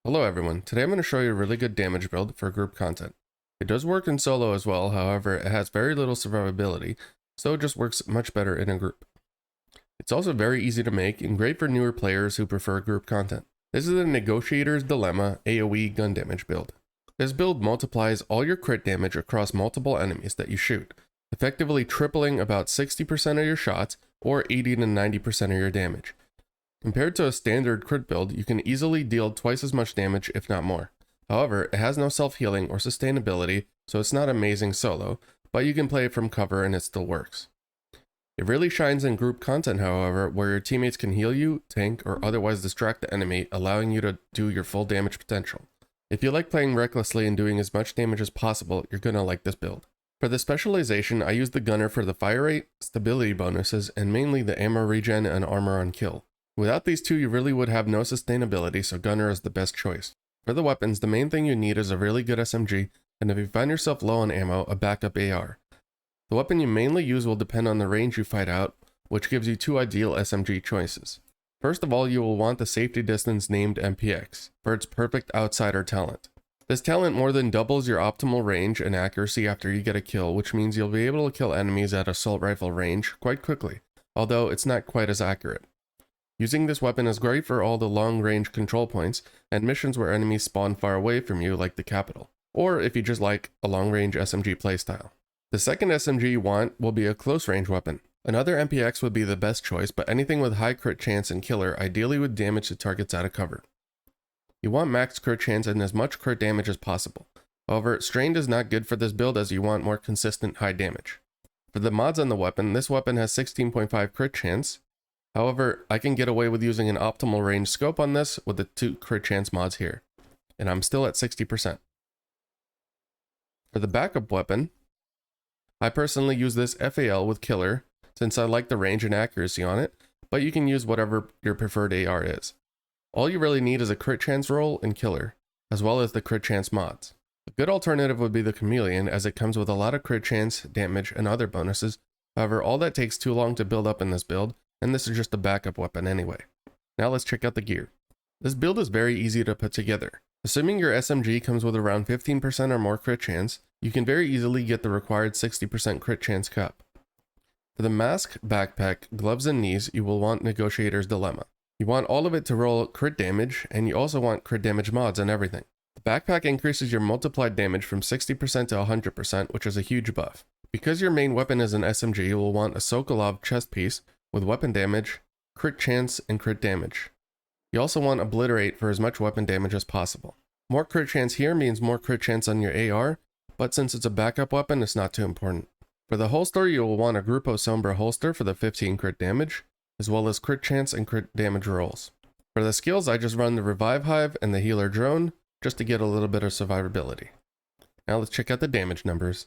Hello everyone, today I'm going to show you a really good damage build for group content. It does work in solo as well, however it has very little survivability, so it just works much better in a group. It's also very easy to make and great for newer players who prefer group content. This is the Negotiators Dilemma AoE gun damage build. This build multiplies all your crit damage across multiple enemies that you shoot, effectively tripling about 60% of your shots or 80 to 90% of your damage. Compared to a standard crit build, you can easily deal twice as much damage, if not more. However, it has no self-healing or sustainability, so it's not amazing solo, but you can play it from cover and it still works. It really shines in group content, however, where your teammates can heal you, tank, or otherwise distract the enemy, allowing you to do your full damage potential. If you like playing recklessly and doing as much damage as possible, you're gonna like this build. For the specialization, I use the gunner for the fire rate, stability bonuses, and mainly the ammo regen and armor on kill. Without these two, you really would have no sustainability, so gunner is the best choice. For the weapons, the main thing you need is a really good SMG, and if you find yourself low on ammo, a backup AR. The weapon you mainly use will depend on the range you fight out, which gives you two ideal SMG choices. First of all, you will want the safety distance named MPX, for its perfect outsider talent. This talent more than doubles your optimal range and accuracy after you get a kill, which means you'll be able to kill enemies at assault rifle range quite quickly, although it's not quite as accurate. Using this weapon is great for all the long-range control points and missions where enemies spawn far away from you like the capital, or if you just like a long-range SMG playstyle. The second SMG you want will be a close-range weapon. Another MPX would be the best choice, but anything with high crit chance and killer ideally would damage the targets out of cover. You want max crit chance and as much crit damage as possible. However, strained is not good for this build as you want more consistent high damage. For the mods on the weapon, this weapon has 16.5 crit chance. However, I can get away with using an optimal range scope on this with the 2 crit chance mods here, and I'm still at 60%. For the backup weapon, I personally use this FAL with killer since I like the range and accuracy on it, but you can use whatever your preferred AR is. All you really need is a crit chance roll and killer, as well as the crit chance mods. A good alternative would be the chameleon as it comes with a lot of crit chance, damage, and other bonuses. However, all that takes too long to build up in this build, and this is just a backup weapon anyway. Now let's check out the gear. This build is very easy to put together. Assuming your SMG comes with around 15% or more crit chance, you can very easily get the required 60% crit chance cup. For the mask, backpack, gloves, and knees, you will want Negotiators Dilemma. You want all of it to roll crit damage, and you also want crit damage mods on everything. The backpack increases your multiplied damage from 60% to 100%, which is a huge buff. Because your main weapon is an SMG, you will want a Sokolov chest piece, with weapon damage, crit chance, and crit damage. You also want Obliterate for as much weapon damage as possible. More crit chance here means more crit chance on your AR, but since it's a backup weapon, it's not too important. For the holster, you will want a Grupo Sombra holster for the 15 crit damage, as well as crit chance and crit damage rolls. For the skills, I just run the Revive Hive and the Healer Drone, just to get a little bit of survivability. Now let's check out the damage numbers.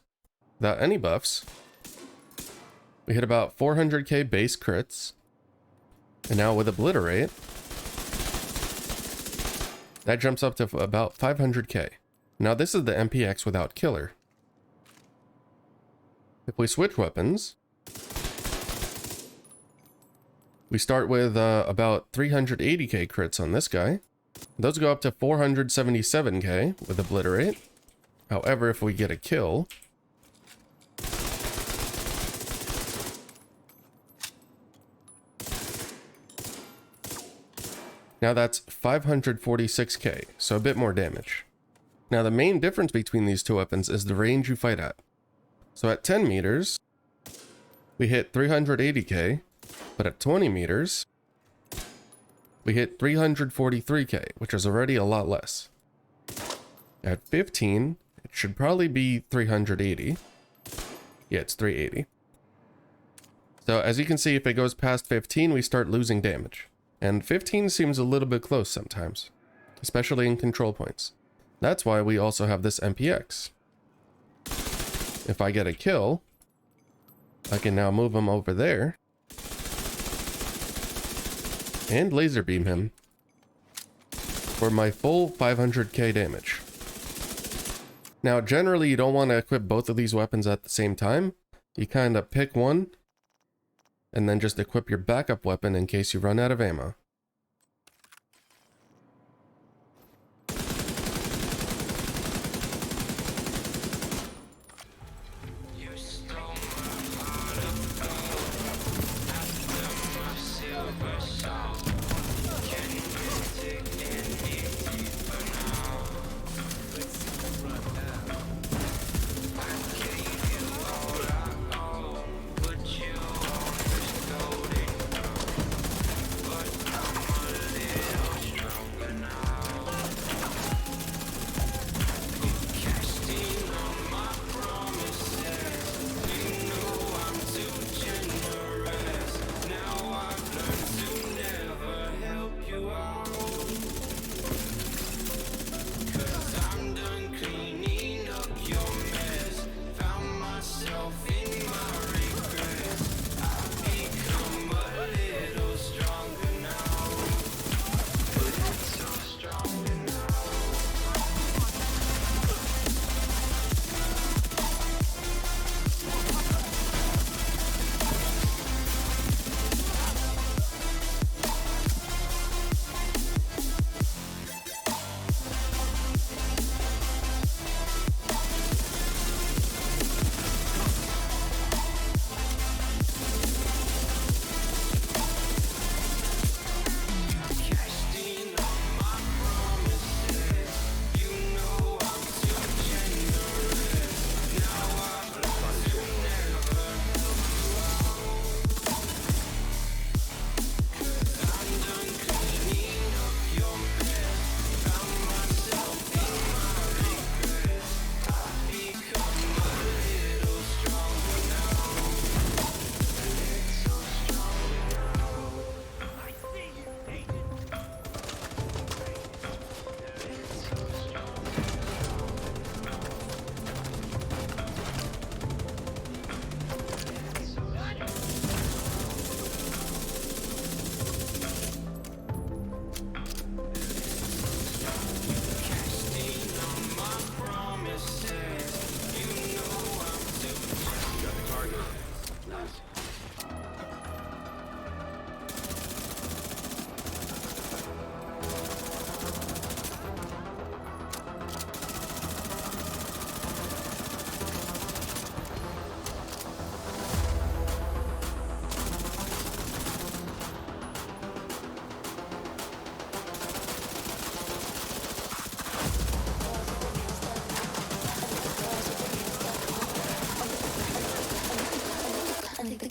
Without any buffs, we hit about 400k base crits, and now with Obliterate, that jumps up to about 500k. Now this is the MPX without killer. If we switch weapons, we start with about 380k crits on this guy. Those go up to 477k with Obliterate. However, if we get a kill, now that's 546k, so a bit more damage. Now the main difference between these two weapons is the range you fight at. So at 10 meters, we hit 380k, but at 20 meters, we hit 343k, which is already a lot less. At 15, it should probably be 380. Yeah, it's 380. So as you can see, if it goes past 15, we start losing damage. And 15 seems a little bit close sometimes, especially in control points. That's why we also have this MPX. If I get a kill, I can now move him over there and laser beam him for my full 500k damage. Now, generally, you don't want to equip both of these weapons at the same time. You kind of pick one and then just equip your backup weapon in case you run out of ammo.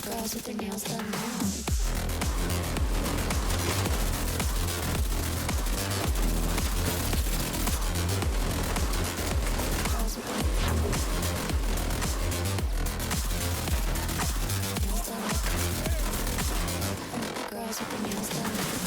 girls with their nails done now. Girls with their nails done.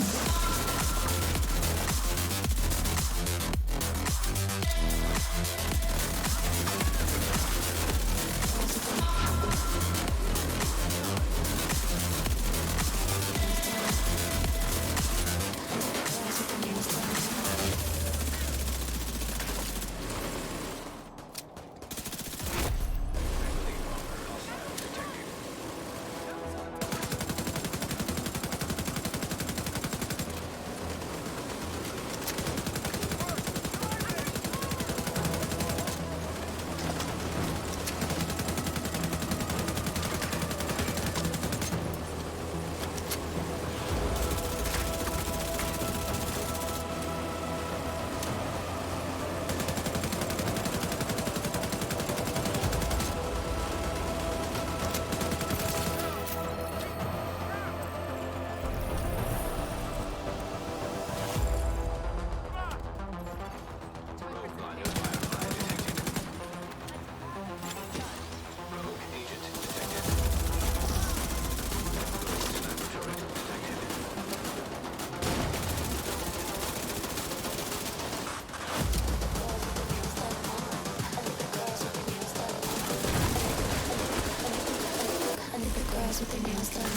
Get their nails done.